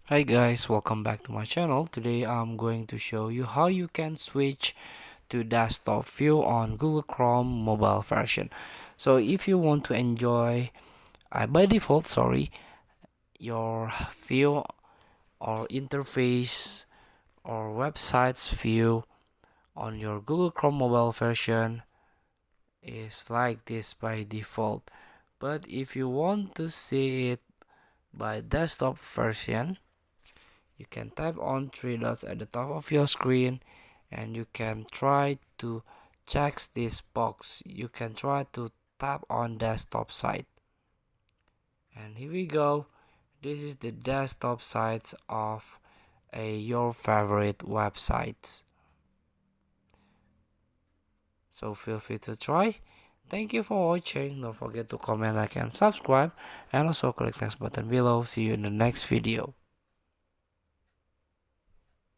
Hi guys, welcome back to my channel. Today I'm going to show you how you can switch to desktop view on Google Chrome mobile version. So if you want to enjoy by default, your view or interface or websites view on your Google Chrome mobile version is like this by default. But if you want to see it by desktop version, you can tap on three dots at the top of your screen and you can try to check this box. You can try to tap on desktop site, and here we go. This is the desktop sites of your favorite websites, so feel free to try. Thank you for watching. Don't forget to comment, like, and subscribe, and also click next button below. See you in the next video.